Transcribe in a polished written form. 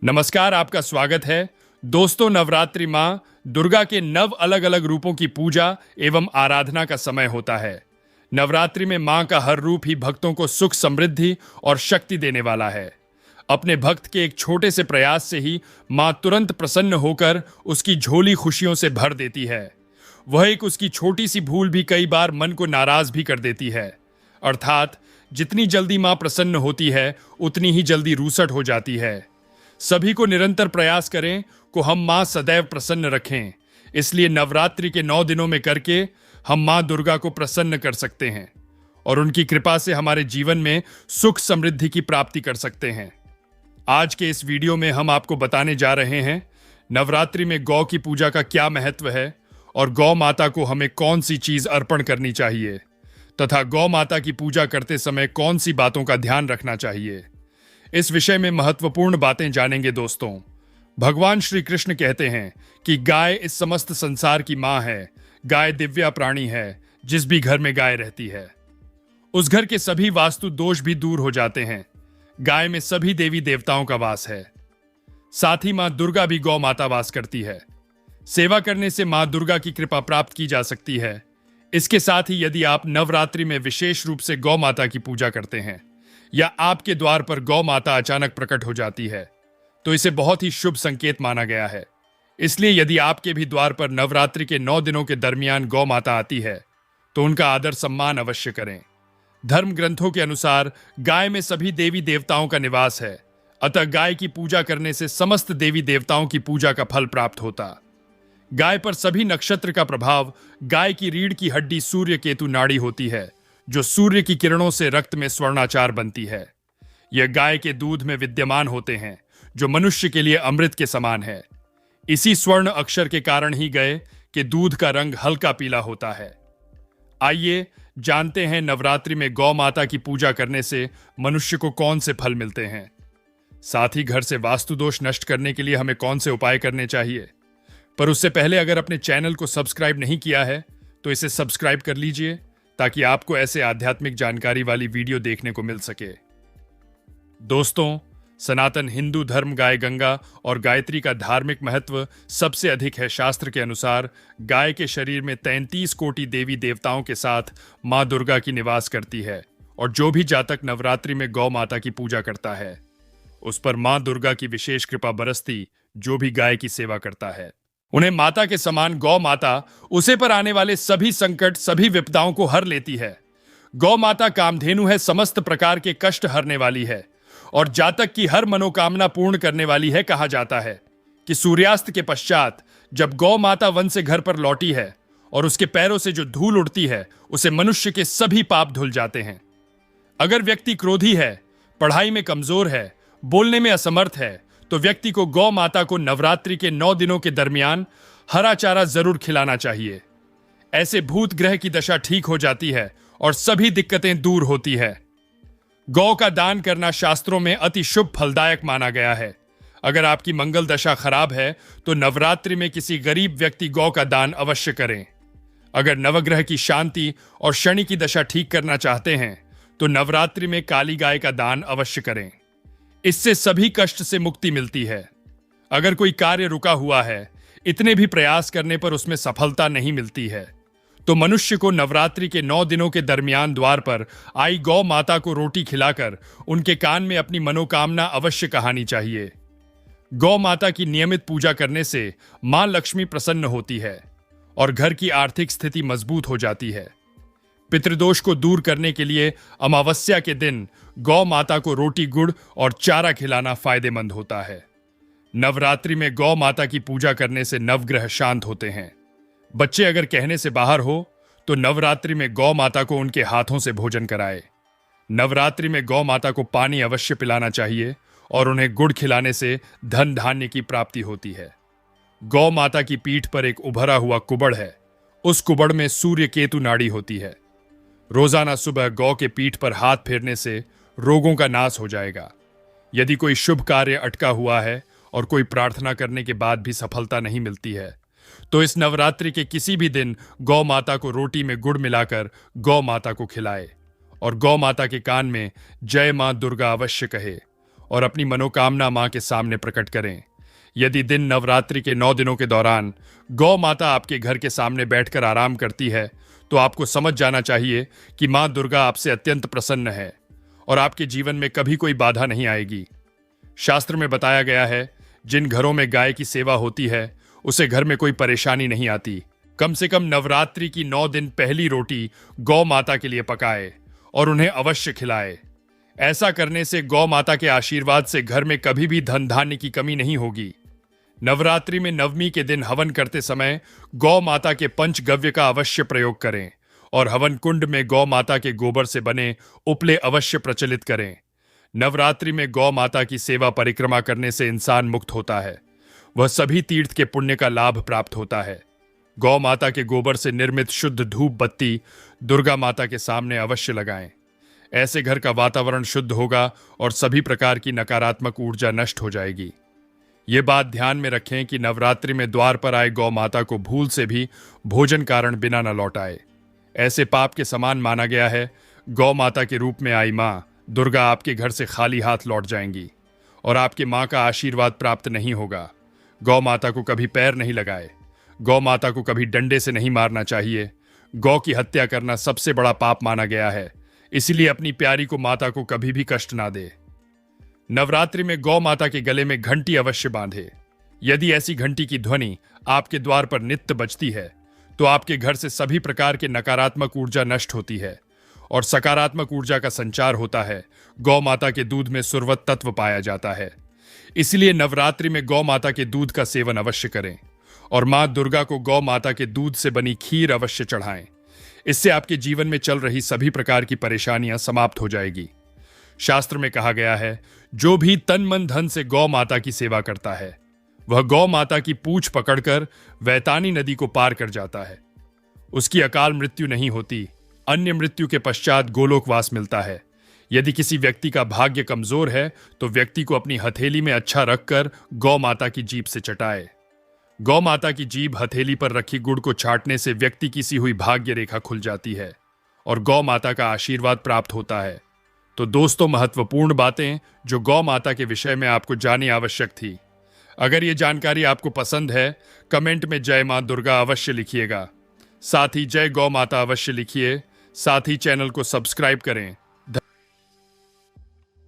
नमस्कार, आपका स्वागत है। दोस्तों, नवरात्रि माँ दुर्गा के नव अलग अलग रूपों की पूजा एवं आराधना का समय होता है। नवरात्रि में माँ का हर रूप ही भक्तों को सुख, समृद्धि और शक्ति देने वाला है। अपने भक्त के एक छोटे से प्रयास से ही माँ तुरंत प्रसन्न होकर उसकी झोली खुशियों से भर देती है। वह एक उसकी छोटी सी भूल भी कई बार मन को नाराज भी कर देती है। अर्थात जितनी जल्दी माँ प्रसन्न होती है, उतनी ही जल्दी रूसट हो जाती है। सभी को निरंतर प्रयास करें को हम मां सदैव प्रसन्न रखें। इसलिए नवरात्रि के 9 दिनों में करके हम मां दुर्गा को प्रसन्न कर सकते हैं और उनकी कृपा से हमारे जीवन में सुख समृद्धि की प्राप्ति कर सकते हैं। आज के इस वीडियो में हम आपको बताने जा रहे हैं नवरात्रि में गौ की पूजा का क्या महत्व है और गौ माता को हमें कौन सी चीज अर्पण करनी चाहिए तथा गौ माता की पूजा करते समय कौन सी बातों का ध्यान रखना चाहिए। इस विषय में महत्वपूर्ण बातें जानेंगे। दोस्तों, भगवान श्री कृष्ण कहते हैं कि गाय इस समस्त संसार की मां है। गाय दिव्या प्राणी है। जिस भी घर में गाय रहती है उस घर के सभी वास्तु दोष भी दूर हो जाते हैं। गाय में सभी देवी देवताओं का वास है। साथ ही मां दुर्गा भी गौ माता वास करती है। सेवा करने से मां दुर्गा की कृपा प्राप्त की जा सकती है। इसके साथ ही यदि आप नवरात्रि में विशेष रूप से गौ माता की पूजा करते हैं या आपके द्वार पर गौ माता अचानक प्रकट हो जाती है तो इसे बहुत ही शुभ संकेत माना गया है। इसलिए यदि आपके भी द्वार पर नवरात्रि के 9 दिनों के दरमियान गौ माता आती है तो उनका आदर सम्मान अवश्य करें। धर्म ग्रंथों के अनुसार गाय में सभी देवी देवताओं का निवास है। अतः गाय की पूजा करने से समस्त देवी देवताओं की पूजा का फल प्राप्त होता। गाय पर सभी नक्षत्र का प्रभाव। गाय की रीढ़ की हड्डी सूर्य केतु नाड़ी होती है जो सूर्य की किरणों से रक्त में स्वर्णाचार बनती है। यह गाय के दूध में विद्यमान होते हैं जो मनुष्य के लिए अमृत के समान है। इसी स्वर्ण अक्षर के कारण ही गाय के दूध का रंग हल्का पीला होता है। आइए जानते हैं नवरात्रि में गौ माता की पूजा करने से मनुष्य को कौन से फल मिलते हैं। साथ ही घर से वास्तु दोष नष्ट करने के लिए हमें कौन से उपाय करने चाहिए। पर उससे पहले अगर अपने चैनल को सब्सक्राइब नहीं किया है तो इसे सब्सक्राइब कर लीजिए ताकि आपको ऐसे आध्यात्मिक जानकारी वाली वीडियो देखने को मिल सके। दोस्तों, सनातन हिंदू धर्म गाय गंगा और गायत्री का धार्मिक महत्व सबसे अधिक है। शास्त्र के अनुसार गाय के शरीर में 33 कोटि देवी देवताओं के साथ मां दुर्गा की निवास करती है और जो भी जातक नवरात्रि में गौ माता की पूजा करता है उस पर मां दुर्गा की विशेष कृपा बरसती। जो भी गाय की सेवा करता है उन्हें माता के समान गौ माता उसे पर आने वाले सभी संकट, सभी विपदाओं को हर लेती है। गौ माता कामधेनु है, समस्त प्रकार के कष्ट हरने वाली है और जातक की हर मनोकामना पूर्ण करने वाली है। कहा जाता है कि सूर्यास्त के पश्चात जब गौ माता वन से घर पर लौटी है और उसके पैरों से जो धूल उड़ती है उसे मनुष्य के सभी पाप धुल जाते हैं। अगर व्यक्ति क्रोधी है, पढ़ाई में कमजोर है, बोलने में असमर्थ है तो व्यक्ति को गौ माता को नवरात्रि के 9 दिनों के दरमियान हरा चारा जरूर खिलाना चाहिए। ऐसे भूत ग्रह की दशा ठीक हो जाती है और सभी दिक्कतें दूर होती है। गौ का दान करना शास्त्रों में अति शुभ फलदायक माना गया है। अगर आपकी मंगल दशा खराब है तो नवरात्रि में किसी गरीब व्यक्ति गौ का दान अवश्य करें। अगर नवग्रह की शांति और शनि की दशा ठीक करना चाहते हैं तो नवरात्रि में काली गाय का दान अवश्य करें। इससे सभी कष्ट से मुक्ति मिलती है। अगर कोई कार्य रुका हुआ है, इतने भी प्रयास करने पर उसमें सफलता नहीं मिलती है तो मनुष्य को नवरात्रि के 9 दिनों के दरमियान द्वार पर आई गौ माता को रोटी खिलाकर उनके कान में अपनी मनोकामना अवश्य कहानी चाहिए। गौ माता की नियमित पूजा करने से मां लक्ष्मी प्रसन्न होती है और घर की आर्थिक स्थिति मजबूत हो जाती है। पितृदोष को दूर करने के लिए अमावस्या के दिन गौ माता को रोटी, गुड़ और चारा खिलाना फायदेमंद होता है। नवरात्रि में गौ माता की पूजा करने से नवग्रह शांत होते हैं। बच्चे अगर कहने से बाहर हो तो नवरात्रि में गौ माता को उनके हाथों से भोजन कराए। नवरात्रि में गौ माता को पानी अवश्य पिलाना चाहिए और उन्हें गुड़ खिलाने से धन धान्य की प्राप्ति होती है। गौ माता की पीठ पर एक उभरा हुआ कुबड़ है। उस कुबड़ में सूर्य केतु नाड़ी होती है। रोजाना सुबह गौ के पीठ पर हाथ फेरने से रोगों का नाश हो जाएगा। यदि कोई शुभ कार्य अटका हुआ है और कोई प्रार्थना करने के बाद भी सफलता नहीं मिलती है तो इस नवरात्रि के किसी भी दिन गौ माता को रोटी में गुड़ मिलाकर गौ माता को खिलाए और गौ माता के कान में जय मां दुर्गा अवश्य कहे और अपनी मनोकामना मां के सामने प्रकट करें। यदि दिन नवरात्रि के 9 दिनों के दौरान गौ माता आपके घर के सामने बैठकर आराम करती है, तो आपको समझ जाना चाहिए कि मां दुर्गा आपसे अत्यंत प्रसन्न है और आपके जीवन में कभी कोई बाधा नहीं आएगी। शास्त्र में बताया गया है, जिन घरों में गाय की सेवा होती है उसे घर में कोई परेशानी नहीं आती। कम से कम नवरात्रि की 9 दिन पहली रोटी गौ माता के लिए पकाए और उन्हें अवश्य खिलाए। ऐसा करने से गौ माता के आशीर्वाद से घर में कभी भी धन धान्य की कमी नहीं होगी। नवरात्रि में नवमी के दिन हवन करते समय गौ माता के पंचगव्य का अवश्य प्रयोग करें और हवन कुंड में गौ माता के गोबर से बने उपले अवश्य प्रचलित करें। नवरात्रि में गौ माता की सेवा परिक्रमा करने से इंसान मुक्त होता है। वह सभी तीर्थ के पुण्य का लाभ प्राप्त होता है। गौ माता के गोबर से निर्मित शुद्ध धूप बत्ती दुर्गा माता के सामने अवश्य लगाएं। ऐसे घर का वातावरण शुद्ध होगा और सभी प्रकार की नकारात्मक ऊर्जा नष्ट हो जाएगी। ये बात ध्यान में रखें कि नवरात्रि में द्वार पर आए गौ माता को भूल से भी भोजन कारण बिना न लौटाए। ऐसे पाप के समान माना गया है। गौ माता के रूप में आई मां दुर्गा आपके घर से खाली हाथ लौट जाएंगी और आपके मां का आशीर्वाद प्राप्त नहीं होगा। गौ माता को कभी पैर नहीं लगाए। गौ माता को कभी डंडे से नहीं मारना चाहिए। गौ की हत्या करना सबसे बड़ा पाप माना गया है, इसलिए अपनी प्यारी को माता को कभी भी कष्ट ना दे। नवरात्रि में गौ माता के गले में घंटी अवश्य बांधे। यदि ऐसी घंटी की ध्वनि आपके द्वार पर नित्य बजती है तो आपके घर से सभी प्रकार के नकारात्मक ऊर्जा नष्ट होती है और सकारात्मक ऊर्जा का संचार होता है। गौ माता के दूध में सुरवत तत्व पाया जाता है, इसलिए नवरात्रि में गौ माता के दूध का सेवन अवश्य करें और मां दुर्गा को गौ माता के दूध से बनी खीर अवश्य चढ़ाएं। इससे आपके जीवन में चल रही सभी प्रकार की परेशानियां समाप्त हो जाएगी। शास्त्र में कहा गया है, जो भी तन मन धन से गौ माता की सेवा करता है वह गौ माता की पूंछ पकड़कर वैतानी नदी को पार कर जाता है। उसकी अकाल मृत्यु नहीं होती। अन्य मृत्यु के पश्चात गोलोकवास मिलता है। यदि किसी व्यक्ति का भाग्य कमजोर है तो व्यक्ति को अपनी हथेली में अच्छा रखकर गौ माता की जीभ से चटाए। गौ माता की जीभ हथेली पर रखी गुड़ को छाटने से व्यक्ति की सी हुई भाग्य रेखा खुल जाती है और गौ माता का आशीर्वाद प्राप्त होता है। तो दोस्तों, महत्वपूर्ण बातें जो गौ माता के विषय में आपको जाननी आवश्यक थी। अगर ये जानकारी आपको पसंद है, कमेंट में जय मां दुर्गा अवश्य लिखिएगा। साथ ही जय गौ माता अवश्य लिखिए। साथ ही चैनल को सब्सक्राइब करें